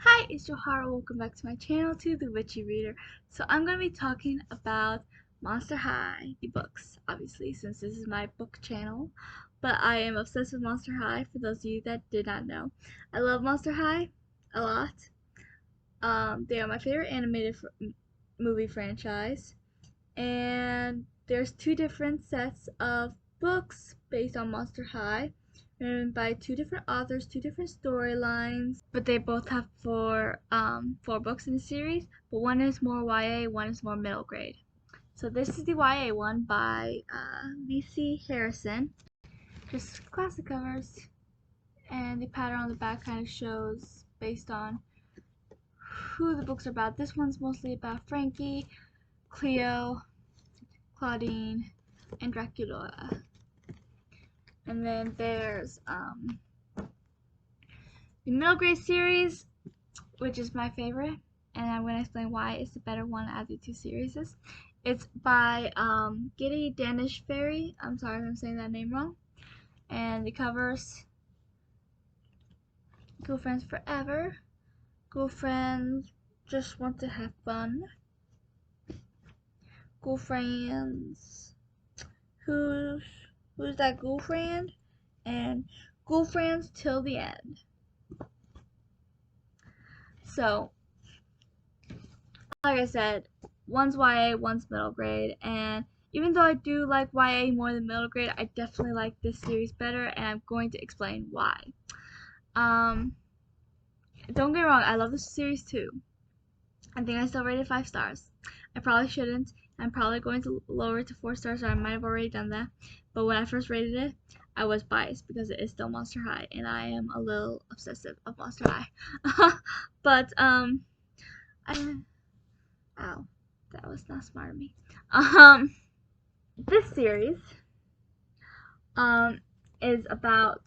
Hi, it's Johara. Welcome back to my channel, to the Witchy Reader. So I'm going to be talking about Monster High, the books, obviously, since this is my book channel. But I am obsessed with Monster High, for those of you that did not know. I love Monster High a lot. They are my favorite animated movie franchise. And there's two different sets of books based on Monster High, written by two different authors, two different storylines, but they both have four books in the series. But one is more YA, one is more middle grade. So this is the YA one by Lacey Harrison. Just classic covers, and the pattern on the back kind of shows based on who the books are about. This one's mostly about Frankie, Cleo, Claudine, and Dracula. And then there's the middle grade series, which is my favorite, and I'm going to explain why it's the better one out of the two series. It's by Giddy Danish Fairy. I'm sorry if I'm saying that name wrong. And the covers: Ghoulfriends Forever, Ghoulfriends Just Want to Have Fun, Ghoulfriends Who's That Ghoulfriend, and Ghoulfriends Till the End. So, like I said, one's YA, one's middle grade, and even though I do like YA more than middle grade, I definitely like this series better, and I'm going to explain why. Um, don't get me wrong, I love this series too. I think I still rated 5 stars. I probably shouldn't. I'm probably going to lower it to 4 stars, or I might have already done that. But when I first rated it, I was biased because it is still Monster High, and I am a little obsessive of Monster High. But ow, that was not smart of me. This series is about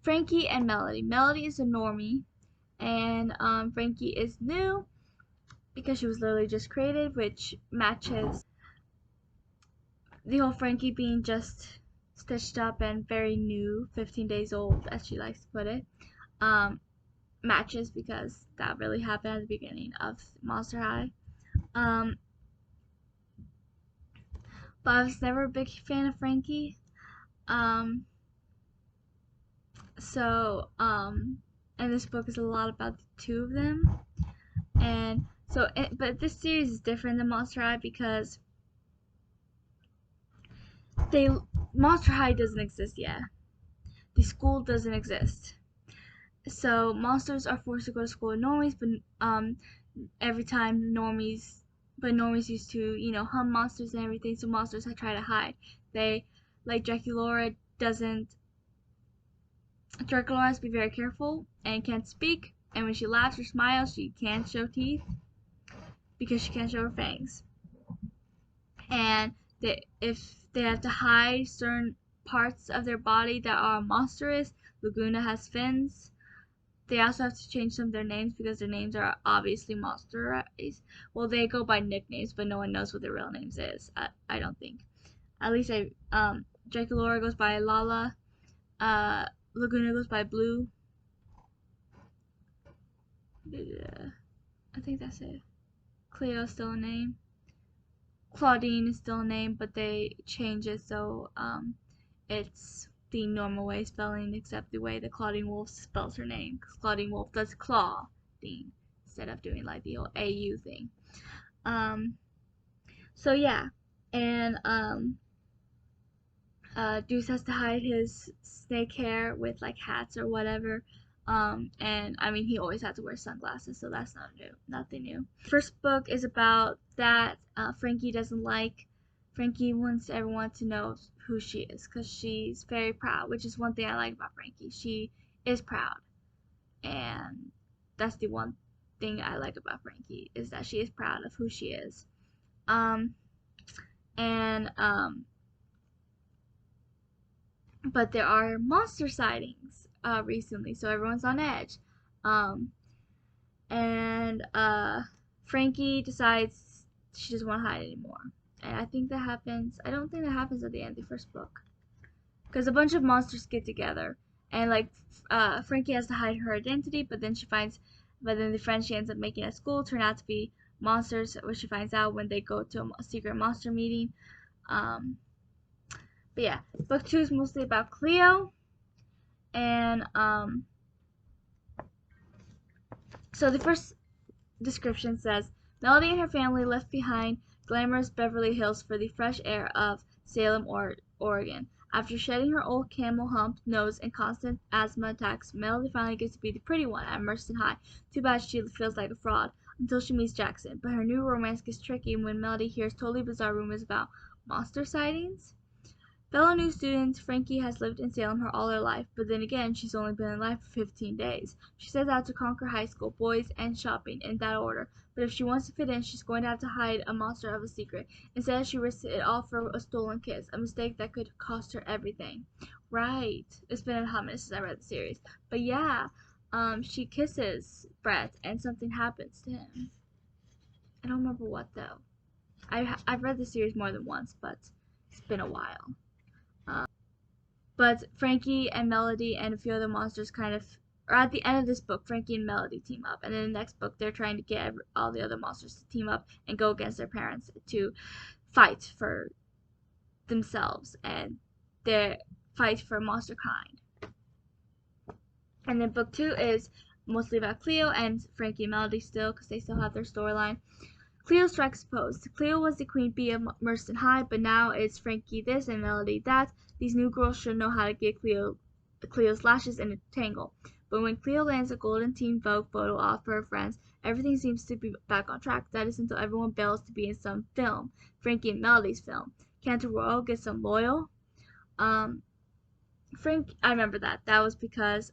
Frankie and Melody. Melody is a normie, and Frankie is new because she was literally just created, which matches the whole Frankie being just stitched up and very new, 15 days old, as she likes to put it. Matches because that really happened at the beginning of Monster High. But I was never a big fan of Frankie. Um, and this book is a lot about the two of them. And so, but this series is different than Monster High because Monster High doesn't exist yet. The school doesn't exist. So monsters are forced to go to school with normies, but every time normies used to, hum monsters and everything, so monsters try to hide. They, like Dracula has to be very careful and can't speak, and when she laughs or smiles, she can't show teeth because she can't show her fangs. And if they have to hide certain parts of their body that are monstrous, Laguna has fins. They also have to change some of their names because their names are obviously monsterized. Well, they go by nicknames, but no one knows what their real names is. I don't think. At least Dracula goes by Lala. Laguna goes by Blue. I think that's it. Cleo's still a name. Claudine is still a name, but they change it so it's the normal way spelling, except the way that Claudine Wolf spells her name. Because Claudine Wolf does Claudine instead of doing like the old AU thing. So yeah, and Deuce has to hide his snake hair with like hats or whatever. And I mean, he always had to wear sunglasses, so that's nothing new. First book is about that Frankie wants everyone to know who she is because she's very proud, which is one thing I like about Frankie. She is proud, and that's the one thing I like about Frankie is that she is proud of who she is. Um, and But there are monster sightings recently, so everyone's on edge. Um, and Frankie decides she doesn't want to hide anymore. And I think that happens. I don't think that happens at the end of the first book, because a bunch of monsters get together, and like Frankie has to hide her identity, but then she finds but then the friends she ends up making at school turn out to be monsters, which she finds out when they go to a secret monster meeting. Um, but yeah, book 2 is mostly about Cleo, and so the first description says, Melody and her family left behind glamorous Beverly Hills for the fresh air of Salem, Oregon. After shedding her old camel hump nose and constant asthma attacks, Melody finally gets to be the pretty one at Marston High. Too bad she feels like a fraud until she meets Jackson. But her new romance gets tricky when Melody hears totally bizarre rumors about monster sightings. Fellow new student Frankie has lived in Salem all her life, but then again she's only been in life for 15 days. She sets out to conquer high school, boys, and shopping in that order, but if she wants to fit in, she's going to have to hide a monster of a secret. Instead, she risks it all for a stolen kiss, a mistake that could cost her everything. Right. It's been a hot minute since I read the series. But yeah, she kisses Brett, and something happens to him. I don't remember what, though. I've read the series more than once, but it's been a while. But Frankie and Melody and a few other monsters kind of, or at the end of this book, Frankie and Melody team up, and in the next book, they're trying to get all the other monsters to team up and go against their parents to fight for themselves and their fight for monster kind. And then book 2 is mostly about Cleo and Frankie and Melody still, because they still have their storyline. Cleo strikes pose. Cleo was the queen bee of Marston High, but now it's Frankie this and Melody that. These new girls should know how to get Cleo's lashes in a tangle. But when Cleo lands a golden Teen Vogue photo off for her friends, everything seems to be back on track. That is until everyone bails to be in some film, Frankie and Melody's film. Can't a royal get some loyal? I remember that. That was because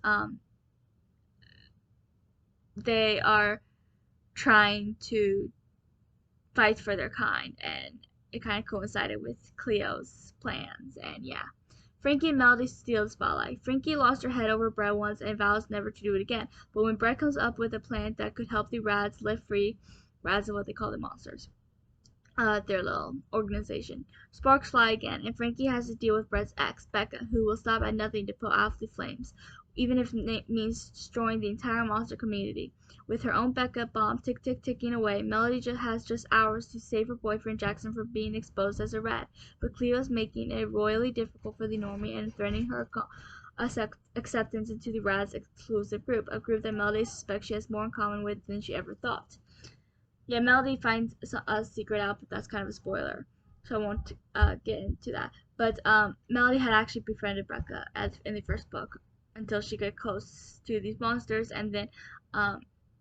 they are trying to fight for their kind, and it kind of coincided with Cleo's plans, and yeah. Frankie and Melody steal the spotlight. Frankie lost her head over Brett once and vows never to do it again, but when Brett comes up with a plan that could help the Rads live free, Rads are what they call the monsters, their little organization, sparks fly again, and Frankie has to deal with Brett's ex, Becca, who will stop at nothing to put out the flames, even if it means destroying the entire monster community. With her own Becca bomb ticking away, Melody has just hours to save her boyfriend Jackson from being exposed as a rat, but Cleo is making it royally difficult for the normie and threatening her acceptance into the Rad's exclusive group, a group that Melody suspects she has more in common with than she ever thought. Yeah, Melody finds a secret out, but that's kind of a spoiler, so I won't get into that. But Melody had actually befriended Becca in the first book until she got close to these monsters, and then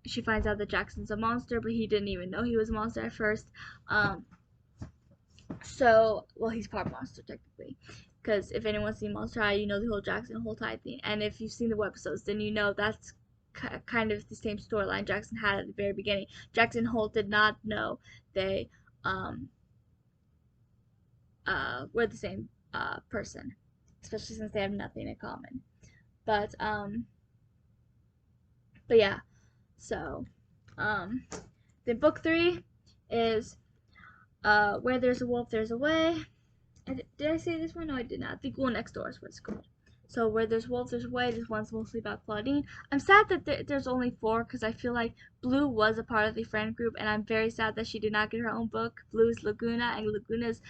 she finds out that Jackson's a monster, but he didn't even know he was a monster at first. Well, he's part monster technically, because if anyone's seen Monster High, you know the whole Jackson whole tie thing, and if you've seen the webisodes, then you know that's kind of the same storyline Jackson had at the very beginning. Jackson Holt did not know they were the same person, especially since they have nothing in common. But yeah, so then book 3 is Where There's a Wolf, There's a Way. Did I say this one? No, I did not. The Ghoul Next Door is what it's called. So Where There's Wolves, There's a Way. This one's mostly about Claudine. I'm sad that there's only 4 because I feel like Blue was a part of the friend group, and I'm very sad that she did not get her own book. Blue is Laguna, and Laguna is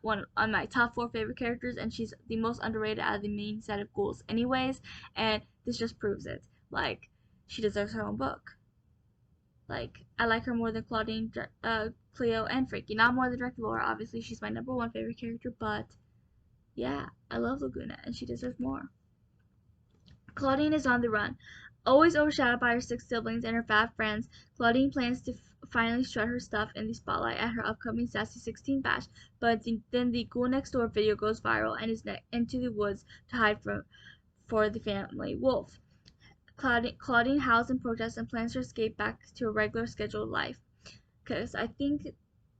one of my top 4 favorite characters, and she's the most underrated out of the main set of ghouls anyways, and this just proves it. Like, she deserves her own book. Like, I like her more than Claudine, Cleo, and Frankie. Not more than Draculaura, obviously. She's my number 1 favorite character, but yeah, I love Laguna, and she deserves more. Claudine is on the run. Always overshadowed by her 6 siblings and her 5 friends, Claudine plans to finally strut her stuff in the spotlight at her upcoming Sassy 16 bash, but then the Ghoul Next Door video goes viral and is into the woods to hide for the family wolf. Claudine howls in protest and plans to escape back to a regular scheduled life. Because I think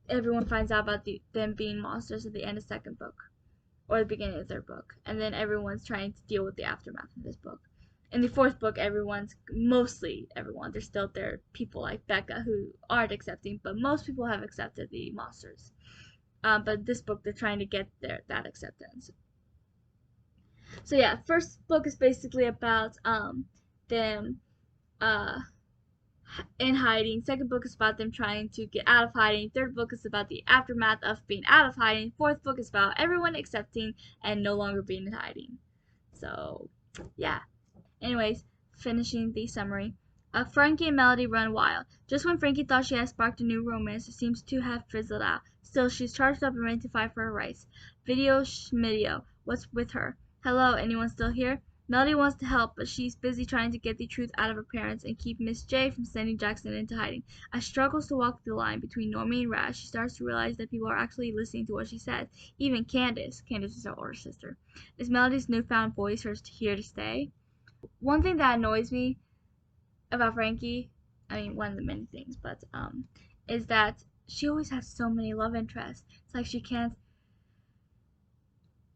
everyone finds out about them being monsters at the end of the 2nd book. Or the beginning of the 3rd book. And then everyone's trying to deal with the aftermath of this book. In the 4th book, mostly everyone, there's still there people like Becca who aren't accepting, but most people have accepted the monsters. But this book, they're trying to get that acceptance. So yeah, first book is basically about them in hiding. Second book is about them trying to get out of hiding. Third book is about the aftermath of being out of hiding. Fourth book is about everyone accepting and no longer being in hiding. So, yeah. Anyways, finishing the summary. Frankie and Melody run wild. Just when Frankie thought she had sparked a new romance, it seems to have fizzled out. Still, she's charged up and ready to fight for her rights. Video Schmidio, what's with her? Hello, anyone still here? Melody wants to help, but she's busy trying to get the truth out of her parents and keep Miss J from sending Jackson into hiding. As she struggles to walk the line between Normie and Raz, she starts to realize that people are actually listening to what she says. Even Candace. Candace is her older sister. Is Melody's newfound voice here to stay? One thing that annoys me about Frankie, I mean, one of the many things, but is that she always has so many love interests. It's like she can't.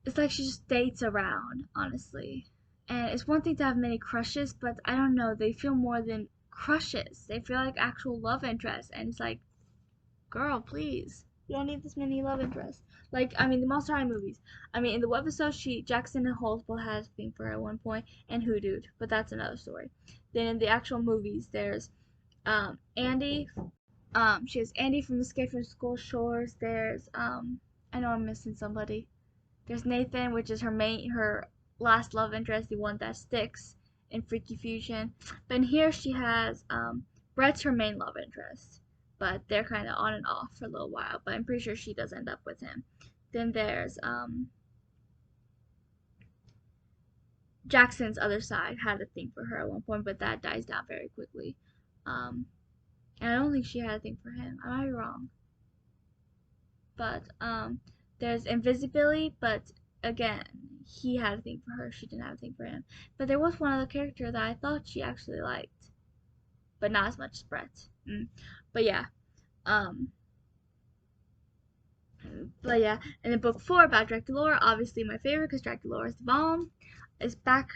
It's like she just dates around, honestly. And it's one thing to have many crushes, but I don't know. They feel more than crushes. They feel like actual love interests, and it's like, girl, please. You don't need this many love interests. Like, I mean, the Monster High movies. I mean, in the webisode, Jackson and Holtzville had a thing for her at one point, and Hoodooed, but that's another story. Then in the actual movies, there's Andy. She has Andy from Escape from School Shores. There's I know I'm missing somebody. There's Nathan, which is her last love interest, the one that sticks in Freaky Fusion. But in here she has Brett's her main love interest, but they're kind of on and off for a little while. But I'm pretty sure she does end up with him. Then there's Jackson's other side had a thing for her at one point, but that dies down very quickly. And I don't think she had a thing for him. I might be wrong. But there's Invisibility, but again, he had a thing for her. She didn't have a thing for him. But there was one other character that I thought she actually liked, but not as much as Brett. But yeah, um, and in book 4 about Draculaura, obviously my favorite because Draculaura is the bomb, is back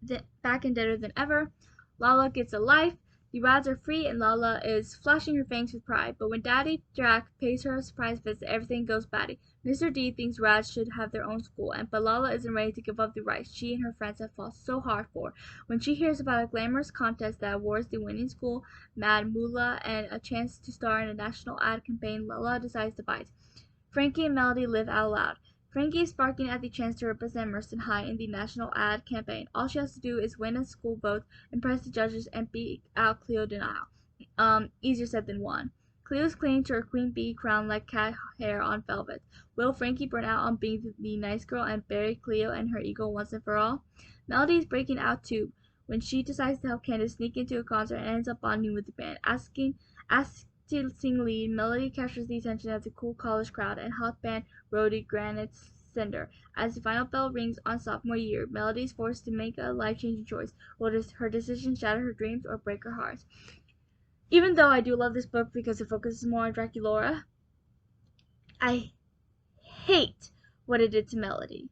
and deader than ever. Lala gets a life. The rods are free and Lala is flashing her fangs with pride, but when Daddy Drac pays her a surprise visit, everything goes batty. Mr. D thinks Rads should have their own school, but Lala isn't ready to give up the rights she and her friends have fought so hard for. When she hears about a glamorous contest that awards the winning school, Mad Moolah, and a chance to star in a national ad campaign, Lala decides to bite. Frankie and Melody live out loud. Frankie is sparking at the chance to represent Merston High in the national ad campaign. All she has to do is win a school vote, impress the judges, and beat out Cleo Denial. Easier said than won. Cleo's clinging to her queen bee crown like cat hair on velvet. Will Frankie burn out on being the nice girl and bury Cleo and her ego once and for all? Melody is breaking out too when she decides to help Candace sneak into a concert and ends up bonding with the band. Asking to sing lead, Melody captures the attention of the cool college crowd and hot band roadie Granite Cinder. As the final bell rings on sophomore year, Melody is forced to make a life-changing choice. Will her decision shatter her dreams or break her heart? Even though I do love this book because it focuses more on Draculaura, I hate what it did to Melody.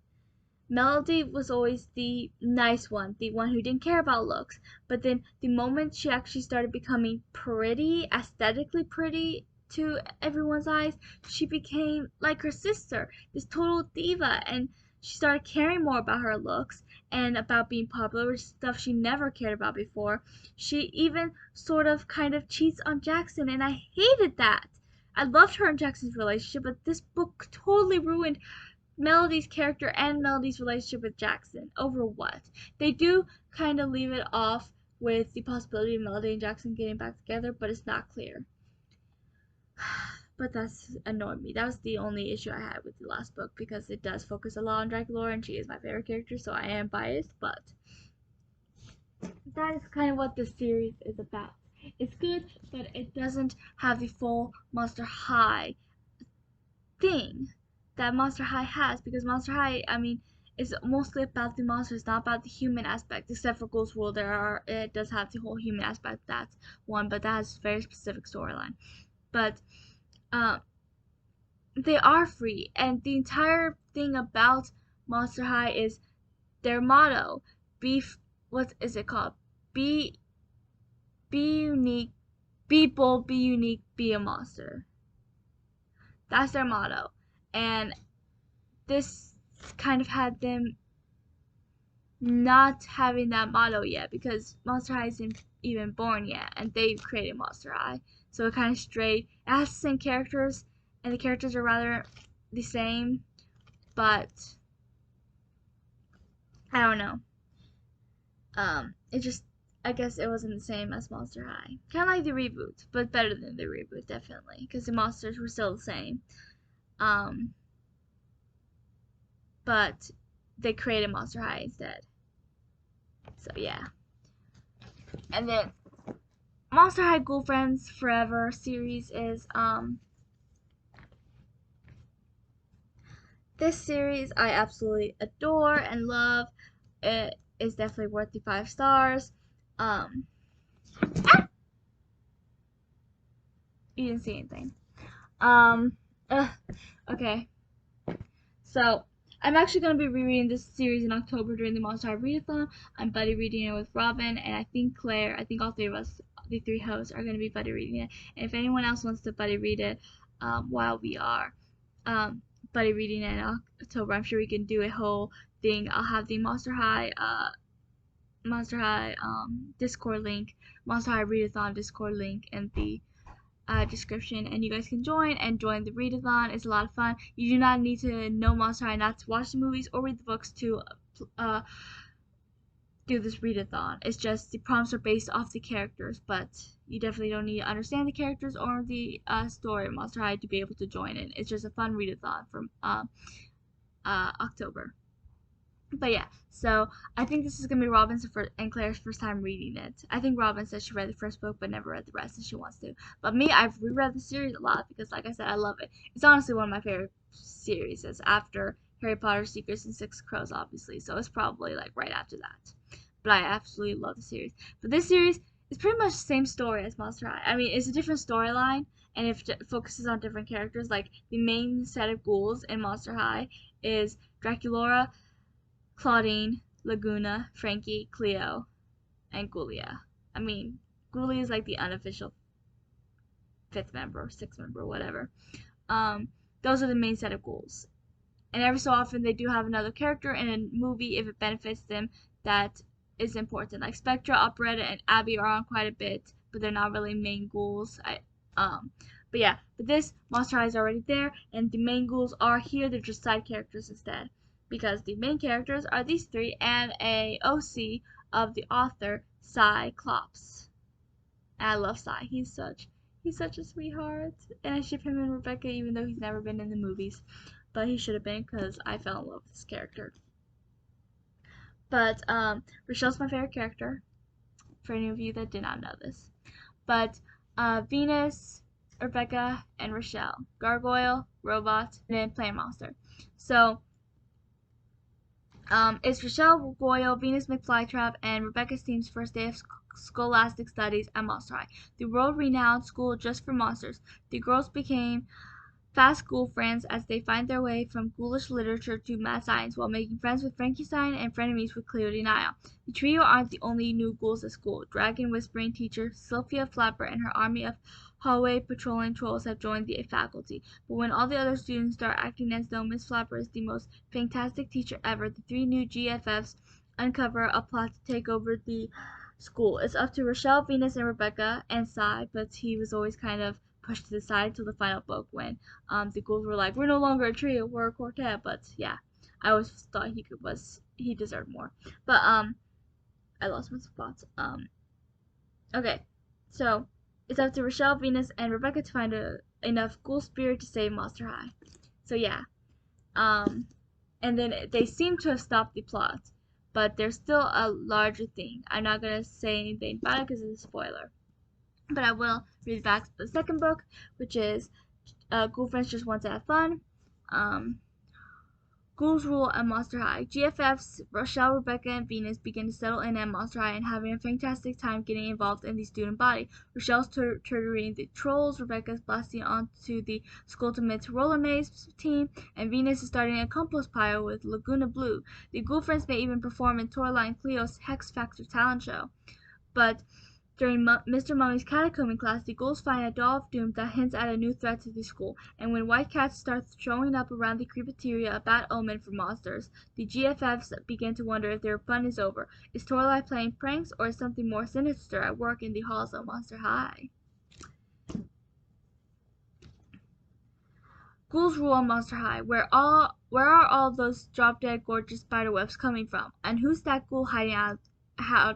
Melody was always the nice one, the one who didn't care about looks. But then the moment she actually started becoming pretty, aesthetically pretty to everyone's eyes, she became like her sister, this total diva, and she started caring more about her looks and about being popular, which is stuff she never cared about before. She even sort of kind of cheats on Jackson, and I hated that. I loved her and Jackson's relationship, but this book totally ruined Melody's character and Melody's relationship with Jackson. Over what? They do kind of leave it off with the possibility of Melody and Jackson getting back together, but it's not clear. But that's annoyed me. That was the only issue I had with the last book because it does focus a lot on Draculaura and she is my favorite character, so I am biased, but that is kind of what this series is about. It's good, but it doesn't have the full Monster High thing that Monster High has, because Monster High, I mean, is mostly about the monsters, not about the human aspect. Except for Ghost World, it does have the whole human aspect. That's one, but that has a very specific storyline. But they are free, and the entire thing about Monster High is their motto: be what is it called? Be unique, be bold, be unique, be a monster. That's their motto, and this kind of had them not having that motto yet because Monster High isn't even born yet, and they've created Monster High, so it kind of strayed. It has the same characters, and the characters are rather the same, but I don't know. It just, I guess it wasn't the same as Monster High. Kind of like the reboot, but better than the reboot, definitely, because the monsters were still the same. Um, but they created Monster High instead. So yeah. And then Monster High Ghoulfriends Forever series is this series I absolutely adore and love. It is definitely worth the 5 stars. Um, you didn't see anything. Um, okay. So I'm actually gonna be rereading this series in October during the Monster High Readathon. I'm buddy reading it with Robin, and I think Claire. I think all three of us, the three hosts, are gonna be buddy reading it. And if anyone else wants to buddy read it, while we are um, buddy reading it in October, I'm sure we can do a whole thing. I'll have the Monster High Discord link, Monster High Readathon Discord link, and the description, and you guys can join the readathon. It's a lot of fun. You do not need to know Monster High not to watch the movies or read the books to do this readathon. It's just the prompts are based off the characters, but you definitely don't need to understand the characters or the story of Monster High to be able to join it. It's just a fun readathon from October. But yeah, so I think this is gonna be Robin's and Claire's first time reading it. I think Robin said she read the first book but never read the rest, and she wants to. But me, I've reread the series a lot because, like I said, I love it. It's honestly one of my favorite series after Harry Potter, Secrets, and Six Crows, obviously. So it's probably like right after that. But I absolutely love the series. But this series is pretty much the same story as Monster High. I mean, it's a different storyline, and it focuses on different characters. Like the main set of ghouls in Monster High is Draculaura, Claudine, Laguna, Frankie, Cleo, and Gulia. I mean, Gulia is like the unofficial fifth member, sixth member, whatever. Um, those are the main set of ghouls. And every so often they do have another character in a movie if it benefits them that is important. Like Spectra, Operetta, and Abby are on quite a bit, but they're not really main ghouls. Um, but yeah, but this Monster High is already there, and the main ghouls are here. They're just side characters instead, because the main characters are these three and a OC of the author Cyclops. And I love Cy. He's such a sweetheart, and I ship him and Rebecca even though he's never been in the movies, but he should have been because I fell in love with this character. But Rochelle's my favorite character. For any of you that did not know this, but Venus, Rebecca, and Rochelle, Gargoyle, Robot, and then Plant Monster. So it's Rochelle Goyle, Venus McFlytrap, and Rebecca Steam's first day of scholastic studies at Monster High, the world-renowned school just for monsters. The girls became fast ghoul friends as they find their way from ghoulish literature to mad science while making friends with Frankenstein and frenemies with Cleo Denial. The trio aren't the only new ghouls at school. Dragon Whispering teacher Sylvia Flapper and her army of hallway patrolling trolls have joined the faculty. But when all the other students start acting as though Miss Flapper is the most fantastic teacher ever, the three new GFFs uncover a plot to take over the school. It's up to Rochelle, Venus, and Rebecca, and Cy, but he was always kind of pushed to the side until the final book when the ghouls were like, we're no longer a trio, we're a quartet. But yeah, I always thought he deserved more. But I lost my spots. Okay, so it's up to Rochelle, Venus, and Rebecca to find enough ghoul spirit to save Monster High. So yeah, and then they seem to have stopped the plot, but there's still a larger thing. I'm not gonna say anything about it because it's a spoiler, but I will read back the second book, which is Ghoulfriends Just Want to Have Fun. Ghouls rule at Monster High. GFFs Rochelle, Rebecca, and Venus begin to settle in at Monster High and having a fantastic time getting involved in the student body. Rochelle's tutoring the trolls, Rebecca's blasting onto the Skulltimate's roller maze team, and Venus is starting a compost pile with Laguna Blue. The Ghoulfriends may even perform in Tourline Cleo's Hex Factor talent show. But During Mr. Mummy's catacomb class, the ghouls find a doll of doom that hints at a new threat to the school, and when white cats start showing up around the cafeteria, a bad omen for monsters. The GFFs begin to wonder if their fun is over. Is Torlight playing pranks, or is something more sinister at work in the halls of Monster High? Ghouls rule on Monster High. Where are all those drop-dead gorgeous spiderwebs coming from? And who's that ghoul hiding out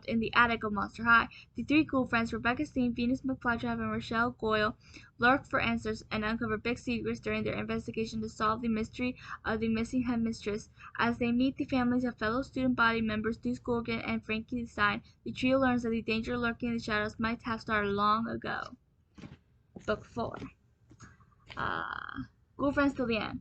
in the attic of Monster High? The three ghoul friends, Rebecca Steen, Venus McFlytrap, and Rochelle Goyle, lurk for answers and uncover big secrets during their investigation to solve the mystery of the missing headmistress. As they meet the families of fellow student body members Deuce Gorgon and Frankie Stein, the trio learns that the danger lurking in the shadows might have started long ago. Book 4. Ghoulfriends till the end.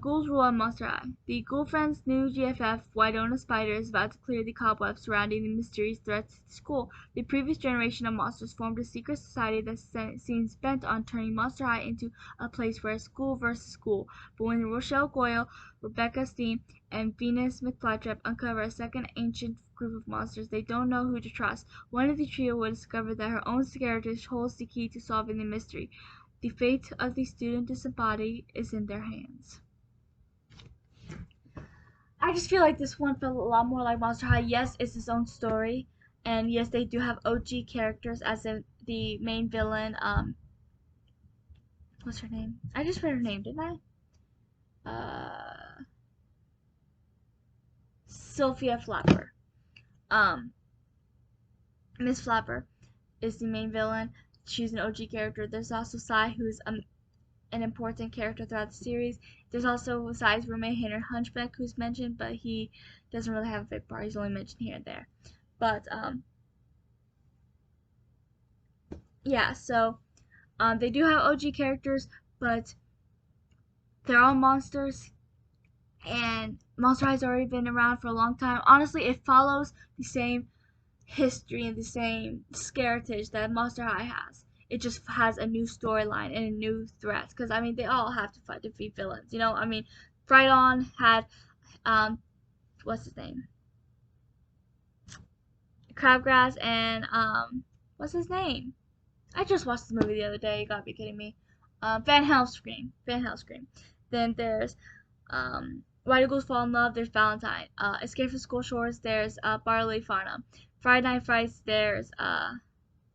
Ghouls rule on Monster High. The Ghoulfriends' new GFF, Wydona Spider, is about to clear the cobwebs surrounding the mysterious threats to the school. The previous generation of monsters formed a secret society that seems bent on turning Monster High into a place where school versus school. But when Rochelle Goyle, Rebecca Steen, and Venus McFlytrap uncover a second ancient group of monsters, they don't know who to trust. One of the trio will discover that her own character holds the key to solving the mystery. The fate of the student disembodied is in their hands. I just feel like this one felt a lot more like Monster High. Yes, it's its own story, and yes, they do have OG characters as in the main villain. What's her name? I just read her name, didn't I? Sophia Flapper. Miss Flapper is the main villain. She's an OG character. There's also Sai, who's an important character throughout the series. There's also Sai's roommate, Henry Hunchback, who's mentioned, but he doesn't really have a big part. He's only mentioned here and there. But, yeah, so, they do have OG characters, but they're all monsters, and Monster High's already been around for a long time. Honestly, it follows the same history and the same heritage that Monster High has. It just has a new storyline and a new threat. Because, I mean, they all have to defeat villains. You know, I mean, Frydon had, what's his name? Crabgrass and, what's his name? I just watched the movie the other day. You gotta be kidding me. Van Helscream. Then there's, Why Do Ghouls Fall in Love? There's Valentine. Escape from School Shores. There's, Barley Farnham. Friday Night Frights. There's,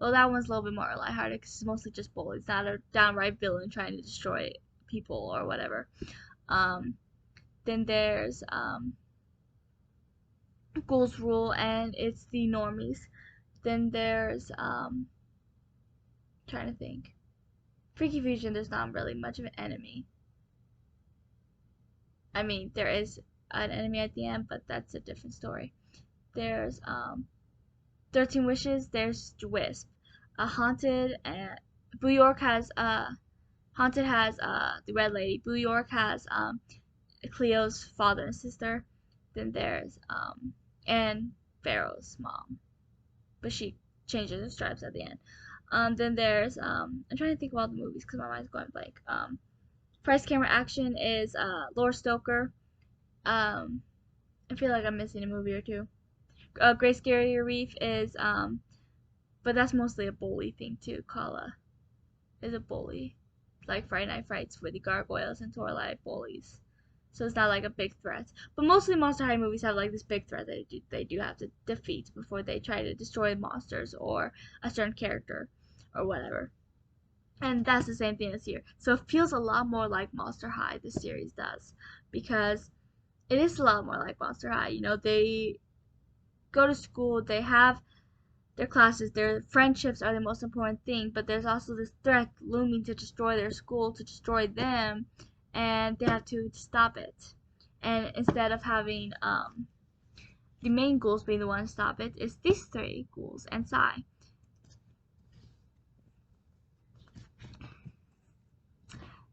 well, that one's a little bit more lighthearted because it's mostly just bullies. It's not a downright villain trying to destroy people or whatever. Then there's, Ghouls Rule, and it's the normies. Then there's, trying to think. Freaky Fusion, there's not really much of an enemy. I mean, there is an enemy at the end, but that's a different story. There's 13 Wishes. There's Wisp. Haunted and Blue York has Haunted has the Red Lady. Blue York has Cleo's father and sister. Then there's and Pharaoh's mom, but she changes her stripes at the end. Then there's I'm trying to think of all the movies because my mind's going blank. Price Camera Action is Laura Stoker. I feel like I'm missing a movie or two. Great Scary Reef is but that's mostly a bully thing too. Kala is a bully, like Friday Night Frights with the gargoyles and Torlight bullies. So it's not like a big threat. But mostly Monster High movies have like this big threat that they do have to defeat before they try to destroy monsters or a certain character or whatever. And that's the same thing as here. So it feels a lot more like Monster High, this series does. Because it is a lot more like Monster High. You know, they go to school, they have their classes, their friendships are the most important thing, but there's also this threat looming to destroy their school, to destroy them, and they have to stop it. And instead of having the main ghouls being the one to stop it, it's these three ghouls and Sai.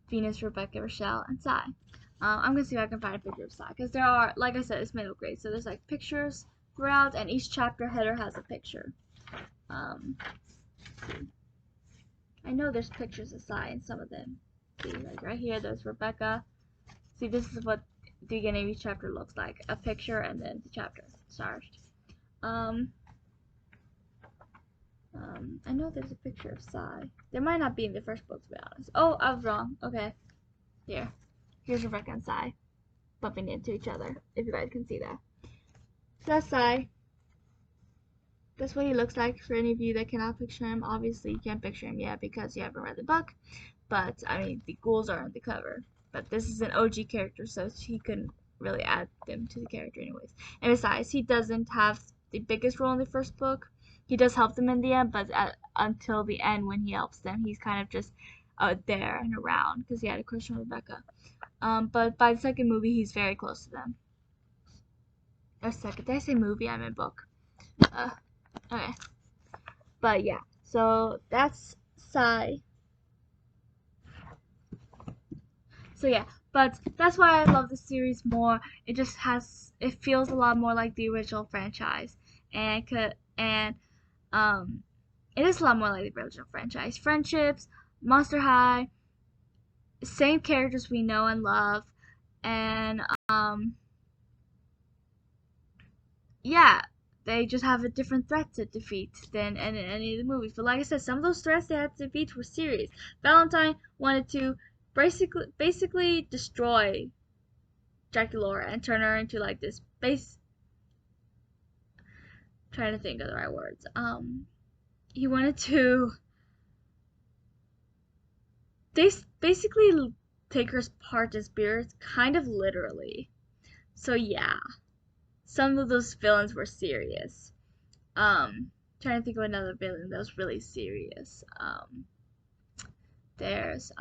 Venus, Rebecca, Rochelle, and Sai. I'm gonna see if I can find a picture of Sai, because there are, like I said, it's middle grade, so there's like pictures throughout, and each chapter header has a picture. I know there's pictures of Sai in some of them. See, like right here, there's Rebecca. See, this is what the beginning of each chapter looks like. A picture and then the chapter starts. I know there's a picture of Sai. There might not be in the first book, to be honest. Oh, I was wrong. Okay. Here. Here's Rebecca and Sai bumping into each other, if you guys can see that. So that's Sai. That's what he looks like. For any of you that cannot picture him, obviously you can't picture him yet because you haven't read the book. But, I mean, the ghouls are on the cover. But this is an OG character, so he couldn't really add them to the character anyways. And besides, he doesn't have the biggest role in the first book. He does help them in the end, but until the end when he helps them, he's kind of just there and around because he had a crush on Rebecca. But by the second movie, he's very close to them. Or second, did I say movie? I meant book. Okay. But yeah, so that's Sai. So yeah, but that's why I love the series more. It feels a lot more like the original franchise, and um, it is a lot more like the original franchise. Friendships, Monster High, same characters we know and love, and yeah, they just have a different threat to defeat than in any of the movies. But like I said, some of those threats they had to defeat were serious. Valentine wanted to basically destroy Draculaura and turn her into like this base. Trying to think of the right words. He wanted to basically take her apart as spirits, kind of literally. So yeah, some of those villains were serious. Trying to think of another villain that was really serious. There's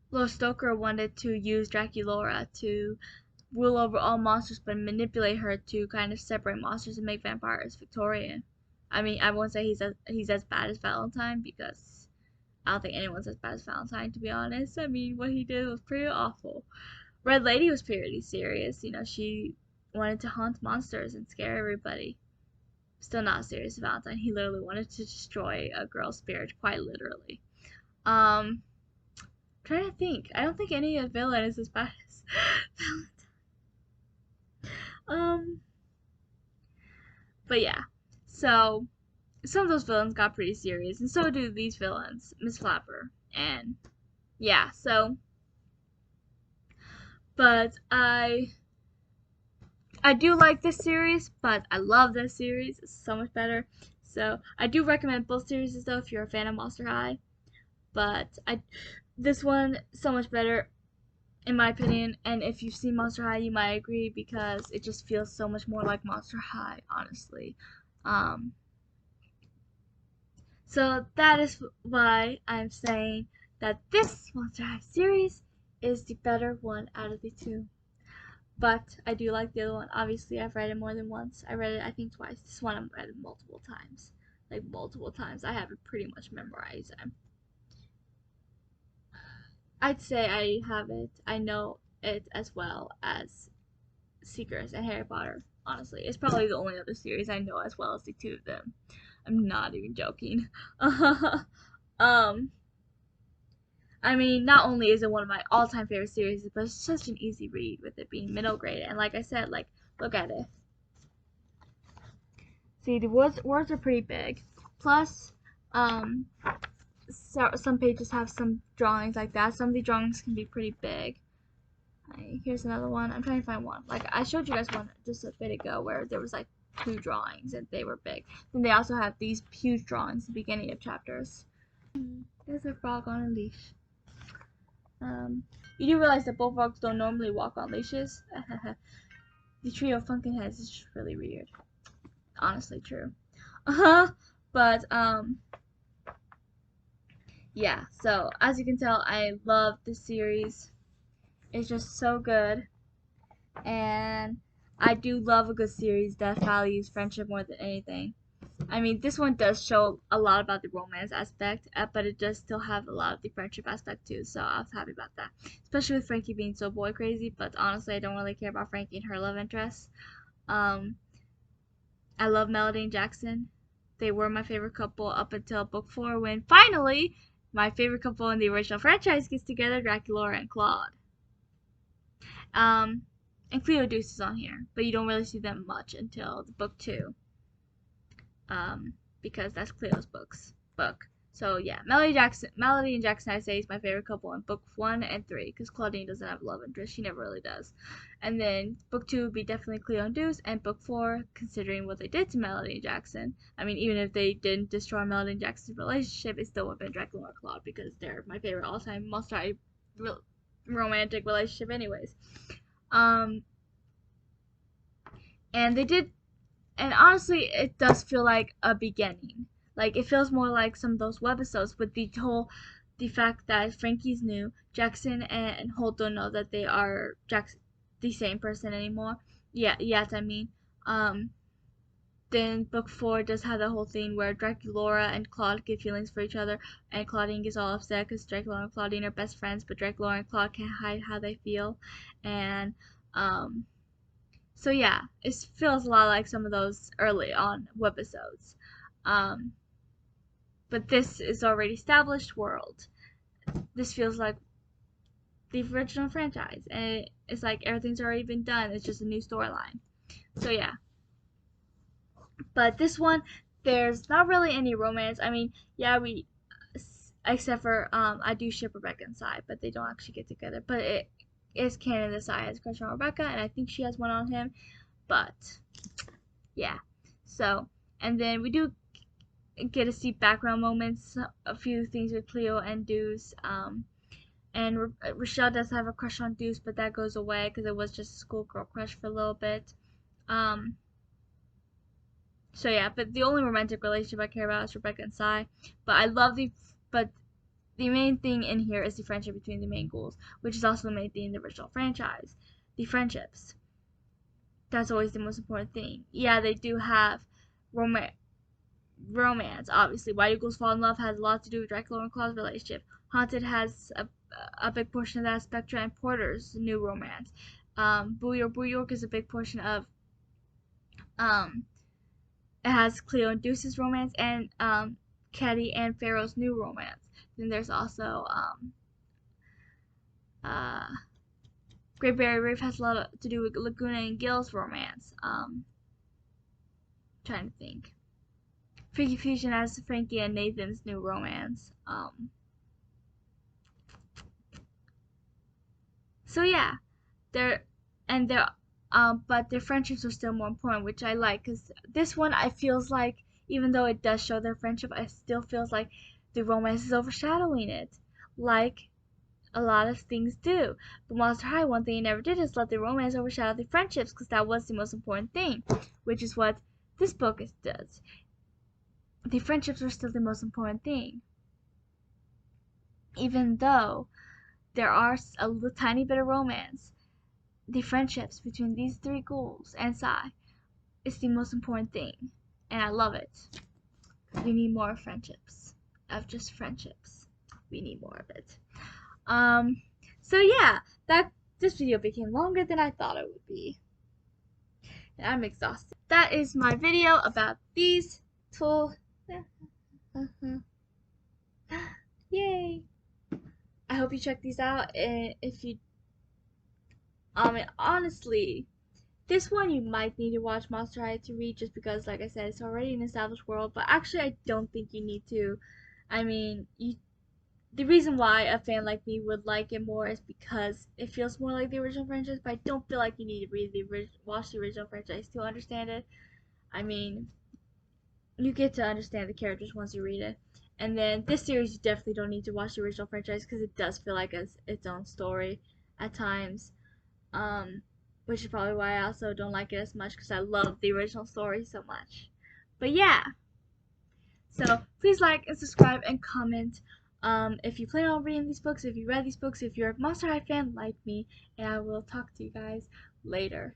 Lord Stoker wanted to use Draculaura to rule over all monsters, but manipulate her to kind of separate monsters and make vampires Victorian. I mean, I won't say he's as bad as Valentine because I don't think anyone's as bad as Valentine, to be honest. I mean, what he did was pretty awful. Red Lady was pretty serious. You know, she wanted to haunt monsters and scare everybody. Still not serious Valentine. He literally wanted to destroy a girl's spirit, quite literally. Um, trying to think. I don't think any of the villain is as bad as Valentine. But yeah. So some of those villains got pretty serious, and so do these villains, Miss Flapper, and yeah. So, but I do like this series, but I love this series. It's so much better. So I do recommend both series though if you're a fan of Monster High. But this one so much better in my opinion. And if you've seen Monster High, you might agree because it just feels so much more like Monster High, honestly. So that is why I'm saying that this Monster High series is the better one out of the two. But I do like the other one. Obviously, I've read it more than once. I read it, I think, twice. This one I've read it multiple times. Like, multiple times. I have it pretty much memorized. I'd say I have it. I know it as well as Seekers and Harry Potter, honestly. It's probably the only other series I know as well as the two of them. I'm not even joking. um, I mean, not only is it one of my all-time favorite series, but it's such an easy read with it being middle grade. And like I said, like, look at it. See, the words are pretty big. Plus, so, some pages have some drawings like that. Some of the drawings can be pretty big. Here's another one. I'm trying to find one. Like, I showed you guys one just a bit ago where there was like 2 drawings and they were big. Then they also have these huge drawings at the beginning of chapters. There's a frog on a leash. You do realize that bullfrogs don't normally walk on leashes? The trio of Funkenheads is just really weird. Honestly true. But, yeah. So, as you can tell, I love this series. It's just so good. And I do love a good series that values friendship more than anything. I mean, this one does show a lot about the romance aspect, but it does still have a lot of the friendship aspect too, so I was happy about that. Especially with Frankie being so boy crazy, but honestly, I don't really care about Frankie and her love interest. I love Melody and Jackson. They were my favorite couple up until book 4 when finally my favorite couple in the original franchise gets together, Draculaura and Claude. And Cleo Deuce is on here, but you don't really see them much until the book 2. because that's Cleo's book. So yeah, Melody and Jackson, I say, is my favorite couple in book 1 and 3 because Claudine doesn't have a love interest. She never really does. And then book 2 would be definitely Cleo and Deuce, and book 4, considering what they did to Melody and Jackson. I mean, even if they didn't destroy Melody and Jackson's relationship, it still would have been Dracula or Claude because they're my favorite all-time Monster High romantic relationship, anyways. Um, and they did, and honestly, it does feel like a beginning. Like it feels more like some of those webisodes with the fact that Frankie's new, Jackson and Holt don't know that they are the same person anymore. Yeah, yes, I mean, um, then book 4 does have the whole thing where Draculaura and Claude get feelings for each other, and Claudine gets all upset because Draculaura and Claudine are best friends, but Draculaura and Claude can't hide how they feel, and um, so yeah, it feels a lot like some of those early on webisodes. Um, but this is already established world. This feels like the original franchise, and it's like everything's already been done. It's just a new storyline. So yeah, but this one, there's not really any romance. I mean, yeah, except for I do ship Rebecca and Sai, but they don't actually get together. But it is canon that Sai has a crush on Rebecca, and I think she has one on him. But yeah, so and then we do get to see background moments, a few things with Cleo and Deuce. And Rochelle does have a crush on Deuce, but that goes away because it was just a schoolgirl crush for a little bit. Um, so yeah, but the only romantic relationship I care about is Rebecca and Sai. But the main thing in here is the friendship between the main ghouls, which is also the main thing in the original franchise. The friendships. That's always the most important thing. Yeah, they do have romance obviously. Why Do Ghouls Fall in Love has a lot to do with Dracula and Claw's relationship. Haunted has a big portion of that. Spectra and Porter's new romance. Boo York is a big portion of um, it has Cleo and Deuce's romance, and Caddy and Pharaoh's new romance. Then there's also uh, Great Barrier Reef has a lot to do with Laguna and Gil's romance. Trying to think. Freaky Fusion has Frankie and Nathan's new romance. So yeah, they're and they're but their friendships are still more important, which I like because this one I feels like even though it does show their friendship, I still feels like the romance is overshadowing it, like a lot of things do. But Monster High, one thing it never did is let the romance overshadow the friendships because that was the most important thing, which is what this book does. The friendships are still the most important thing, even though there are a tiny bit of romance. The friendships between these three ghouls and Sai is the most important thing, and I love it. We need more friendships, of just friendships. We need more of it. Um, so yeah, that this video became longer than I thought it would be, and I'm exhausted. That is my video about these tools. Yay! I hope you check these out, and if you, honestly, this one you might need to watch Monster High to read just because, like I said, it's already an established world. But actually, I don't think you need to. I mean, the reason why a fan like me would like it more is because it feels more like the original franchise. But I don't feel like you need to watch the original franchise to understand it. I mean, you get to understand the characters once you read it. And then this series, you definitely don't need to watch the original franchise because it does feel like its own story at times. Um, which is probably why I also don't like it as much because I love the original story so much. But yeah, so please like and subscribe and comment if you plan on reading these books, if you read these books, if you're a Monster High fan like me, and I will talk to you guys later.